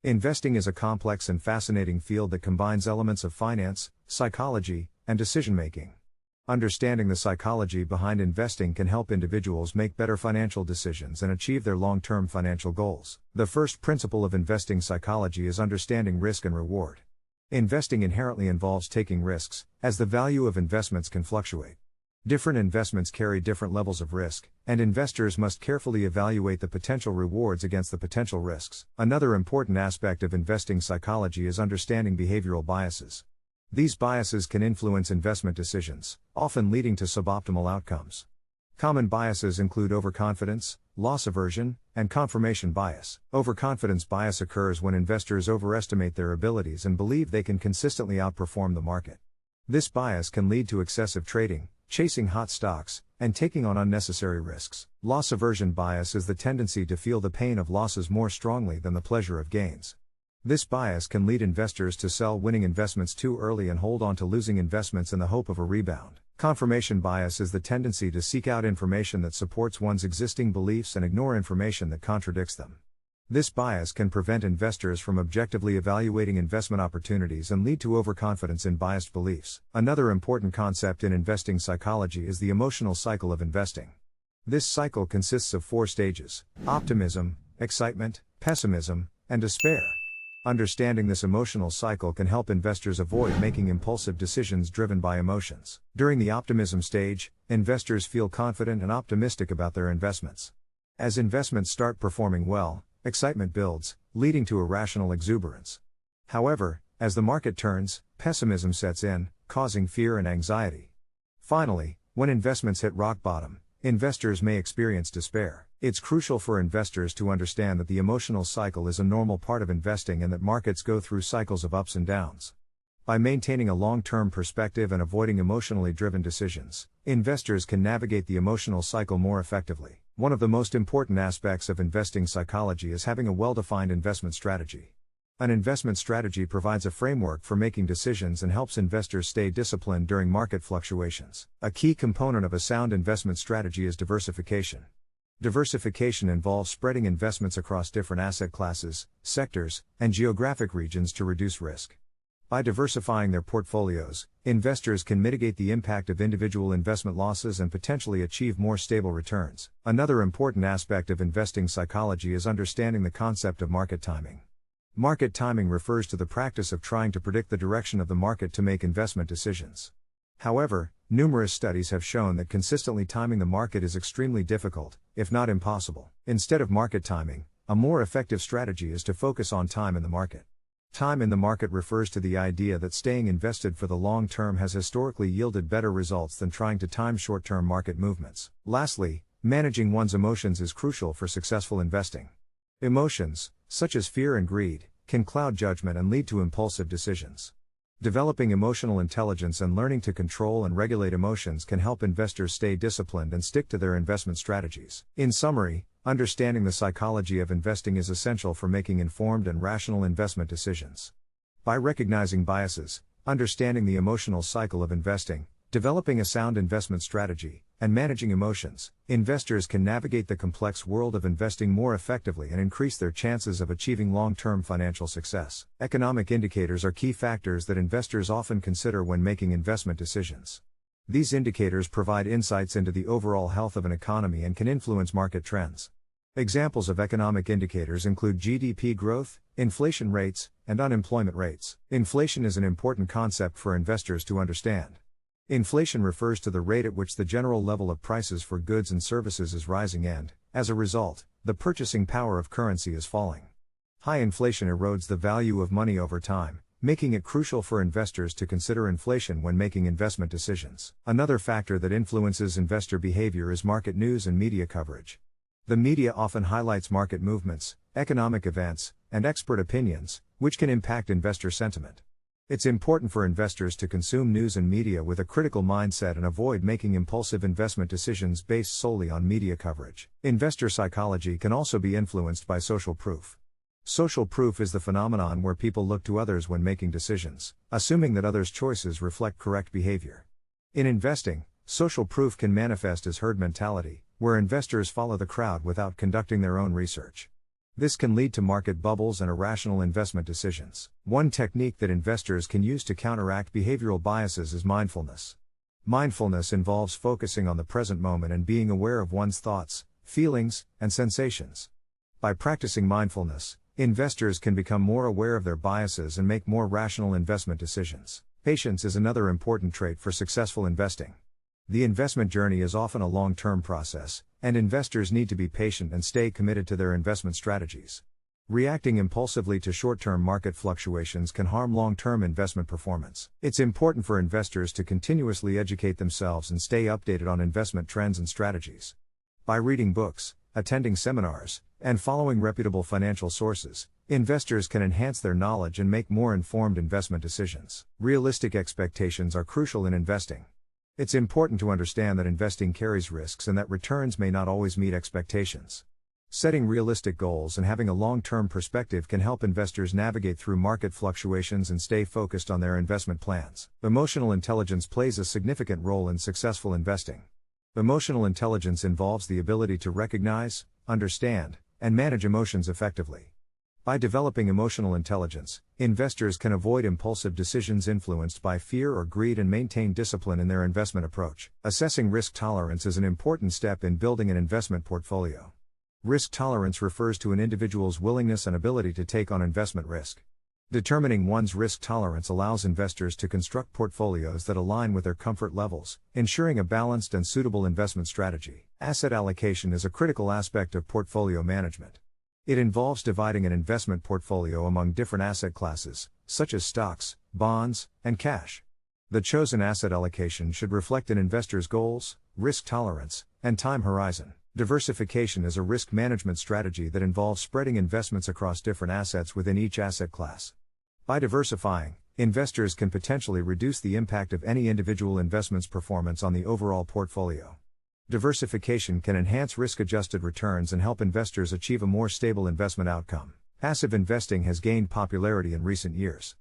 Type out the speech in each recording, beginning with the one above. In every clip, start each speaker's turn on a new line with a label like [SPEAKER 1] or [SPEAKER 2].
[SPEAKER 1] Investing is a complex and fascinating field that combines elements of finance, psychology, and decision-making. Understanding the psychology behind investing can help individuals make better financial decisions and achieve their long-term financial goals. The first principle of investing psychology is understanding risk and reward. Investing inherently involves taking risks, as the value of investments can fluctuate. Different investments carry different levels of risk, and investors must carefully evaluate the potential rewards against the potential risks. Another important aspect of investing psychology is understanding behavioral biases. These biases can influence investment decisions, often leading to suboptimal outcomes. Common biases include overconfidence, loss aversion, and confirmation bias. Overconfidence bias occurs when investors overestimate their abilities and believe they can consistently outperform the market. This bias can lead to excessive trading, chasing hot stocks, and taking on unnecessary risks. Loss aversion bias is the tendency to feel the pain of losses more strongly than the pleasure of gains. This bias can lead investors to sell winning investments too early and hold on to losing investments in the hope of a rebound. Confirmation bias is the tendency to seek out information that supports one's existing beliefs and ignore information that contradicts them. This bias can prevent investors from objectively evaluating investment opportunities and lead to overconfidence in biased beliefs. Another important concept in investing psychology is the emotional cycle of investing. This cycle consists of 4 stages: optimism, excitement, pessimism, and despair. Understanding this emotional cycle can help investors avoid making impulsive decisions driven by emotions. During the optimism stage, investors feel confident and optimistic about their investments. As investments start performing well, excitement builds, leading to irrational exuberance. However, as the market turns, pessimism sets in, causing fear and anxiety. Finally, when investments hit rock bottom, investors may experience despair. It's crucial for investors to understand that the emotional cycle is a normal part of investing and that markets go through cycles of ups and downs. By maintaining a long-term perspective and avoiding emotionally driven decisions, investors can navigate the emotional cycle more effectively. One of the most important aspects of investing psychology is having a well-defined investment strategy. An investment strategy provides a framework for making decisions and helps investors stay disciplined during market fluctuations. A key component of a sound investment strategy is diversification. Diversification involves spreading investments across different asset classes, sectors, and geographic regions to reduce risk. By diversifying their portfolios, investors can mitigate the impact of individual investment losses and potentially achieve more stable returns. Another important aspect of investing psychology is understanding the concept of market timing. Market timing refers to the practice of trying to predict the direction of the market to make investment decisions. However, numerous studies have shown that consistently timing the market is extremely difficult, if not impossible. Instead of market timing, a more effective strategy is to focus on time in the market. Time in the market refers to the idea that staying invested for the long term has historically yielded better results than trying to time short-term market movements. Lastly, managing one's emotions is crucial for successful investing. Emotions, such as fear and greed, can cloud judgment and lead to impulsive decisions. Developing emotional intelligence and learning to control and regulate emotions can help investors stay disciplined and stick to their investment strategies. In summary, understanding the psychology of investing is essential for making informed and rational investment decisions. By recognizing biases, understanding the emotional cycle of investing, developing a sound investment strategy, and managing emotions, investors can navigate the complex world of investing more effectively and increase their chances of achieving long-term financial success. Economic indicators are key factors that investors often consider when making investment decisions. These indicators provide insights into the overall health of an economy and can influence market trends. Examples of economic indicators include GDP growth, inflation rates, and unemployment rates. Inflation is an important concept for investors to understand. Inflation refers to the rate at which the general level of prices for goods and services is rising and, as a result, the purchasing power of currency is falling. High inflation erodes the value of money over time, making it crucial for investors to consider inflation when making investment decisions. Another factor that influences investor behavior is market news and media coverage. The media often highlights market movements, economic events, and expert opinions, which can impact investor sentiment. It's important for investors to consume news and media with a critical mindset and avoid making impulsive investment decisions based solely on media coverage. Investor psychology can also be influenced by social proof. Social proof is the phenomenon where people look to others when making decisions, assuming that others' choices reflect correct behavior. In investing, social proof can manifest as herd mentality, where investors follow the crowd without conducting their own research. This can lead to market bubbles and irrational investment decisions. One technique that investors can use to counteract behavioral biases is mindfulness. Mindfulness involves focusing on the present moment and being aware of one's thoughts, feelings, and sensations. By practicing mindfulness, investors can become more aware of their biases and make more rational investment decisions. Patience is another important trait for successful investing. The investment journey is often a long-term process, and investors need to be patient and stay committed to their investment strategies. Reacting impulsively to short-term market fluctuations can harm long-term investment performance. It's important for investors to continuously educate themselves and stay updated on investment trends and strategies. By reading books, attending seminars, and following reputable financial sources, investors can enhance their knowledge and make more informed investment decisions. Realistic expectations are crucial in investing. It's important to understand that investing carries risks and that returns may not always meet expectations. Setting realistic goals and having a long-term perspective can help investors navigate through market fluctuations and stay focused on their investment plans. Emotional intelligence plays a significant role in successful investing. Emotional intelligence involves the ability to recognize, understand, and manage emotions effectively. By developing emotional intelligence, investors can avoid impulsive decisions influenced by fear or greed and maintain discipline in their investment approach. Assessing risk tolerance is an important step in building an investment portfolio. Risk tolerance refers to an individual's willingness and ability to take on investment risk. Determining one's risk tolerance allows investors to construct portfolios that align with their comfort levels, ensuring a balanced and suitable investment strategy. Asset allocation is a critical aspect of portfolio management. It involves dividing an investment portfolio among different asset classes, such as stocks, bonds, and cash. The chosen asset allocation should reflect an investor's goals, risk tolerance, and time horizon. Diversification is a risk management strategy that involves spreading investments across different assets within each asset class. By diversifying, investors can potentially reduce the impact of any individual investment's performance on the overall portfolio. Diversification can enhance risk-adjusted returns and help investors achieve a more stable investment outcome. Passive investing has gained popularity in recent years.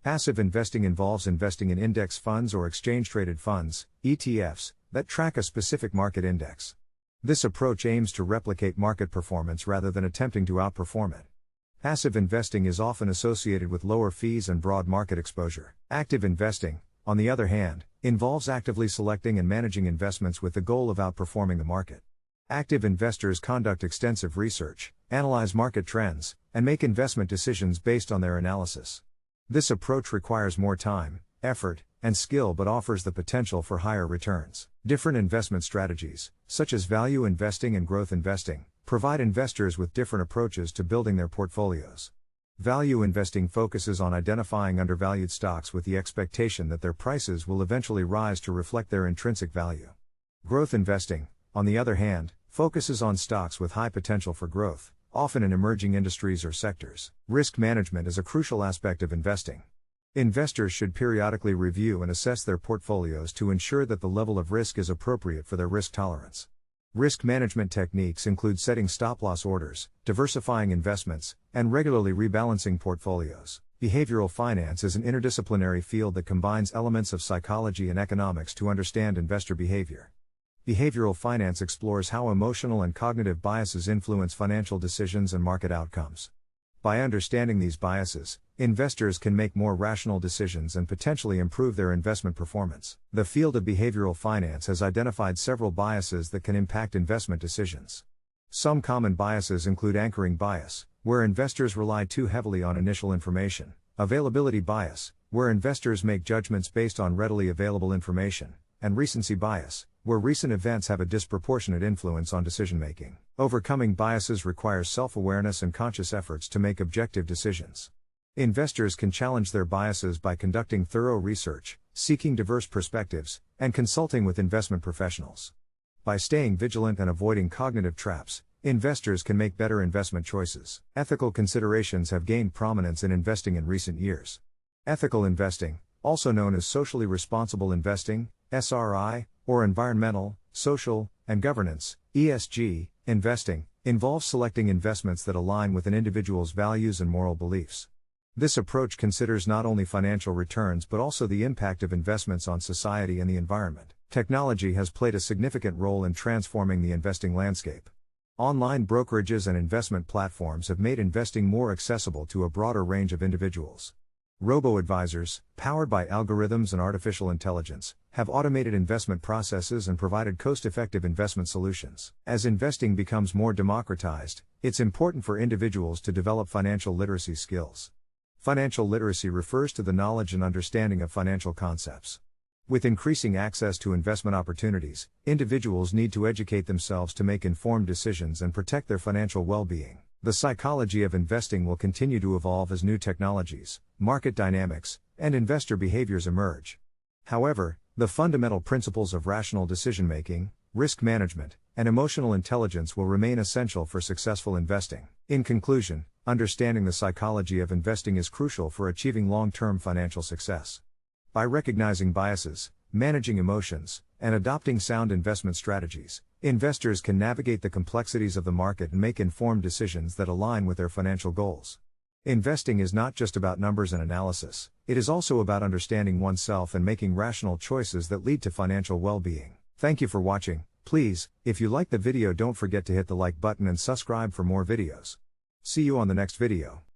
[SPEAKER 1] Passive investing involves investing in index funds or exchange-traded funds, ETFs, that track a specific market index. This approach aims to replicate market performance rather than attempting to outperform it. Passive investing is often associated with lower fees and broad market exposure. Active investing, on the other hand, involves actively selecting and managing investments with the goal of outperforming the market. Active investors conduct extensive research, analyze market trends, and make investment decisions based on their analysis. This approach requires more time, effort, and skill but offers the potential for higher returns. Different investment strategies, such as value investing and growth investing, provide investors with different approaches to building their portfolios. Value investing focuses on identifying undervalued stocks with the expectation that their prices will eventually rise to reflect their intrinsic value. Growth investing, on the other hand, focuses on stocks with high potential for growth, often in emerging industries or sectors. Risk management is a crucial aspect of investing. Investors should periodically review and assess their portfolios to ensure that the level of risk is appropriate for their risk tolerance. Risk management techniques include setting stop-loss orders, diversifying investments, and regularly rebalancing portfolios. Behavioral finance is an interdisciplinary field that combines elements of psychology and economics to understand investor behavior. Behavioral finance explores how emotional and cognitive biases influence financial decisions and market outcomes. By understanding these biases, investors can make more rational decisions and potentially improve their investment performance. The field of behavioral finance has identified several biases that can impact investment decisions. Some common biases include anchoring bias, where investors rely too heavily on initial information, availability bias, where investors make judgments based on readily available information, and recency bias, where recent events have a disproportionate influence on decision-making. Overcoming biases requires self-awareness and conscious efforts to make objective decisions. Investors can challenge their biases by conducting thorough research, seeking diverse perspectives, and consulting with investment professionals. By staying vigilant and avoiding cognitive traps, investors can make better investment choices. Ethical considerations have gained prominence in investing in recent years. Ethical investing, also known as socially responsible investing, SRI, or environmental, social, and governance, ESG, investing, involves selecting investments that align with an individual's values and moral beliefs. This approach considers not only financial returns but also the impact of investments on society and the environment. Technology has played a significant role in transforming the investing landscape. Online brokerages and investment platforms have made investing more accessible to a broader range of individuals. Robo-advisors, powered by algorithms and artificial intelligence, have automated investment processes and provided cost-effective investment solutions. As investing becomes more democratized, it's important for individuals to develop financial literacy skills. Financial literacy refers to the knowledge and understanding of financial concepts. With increasing access to investment opportunities, individuals need to educate themselves to make informed decisions and protect their financial well-being. The psychology of investing will continue to evolve as new technologies, market dynamics, and investor behaviors emerge. However, the fundamental principles of rational decision-making, risk management, and emotional intelligence will remain essential for successful investing. In conclusion, understanding the psychology of investing is crucial for achieving long-term financial success. By recognizing biases, managing emotions, and adopting sound investment strategies, investors can navigate the complexities of the market and make informed decisions that align with their financial goals. Investing is not just about numbers and analysis, it is also about understanding oneself and making rational choices that lead to financial well-being. Thank you for watching. Please, if you like the video, don't forget to hit the like button and subscribe for more videos. See you on the next video.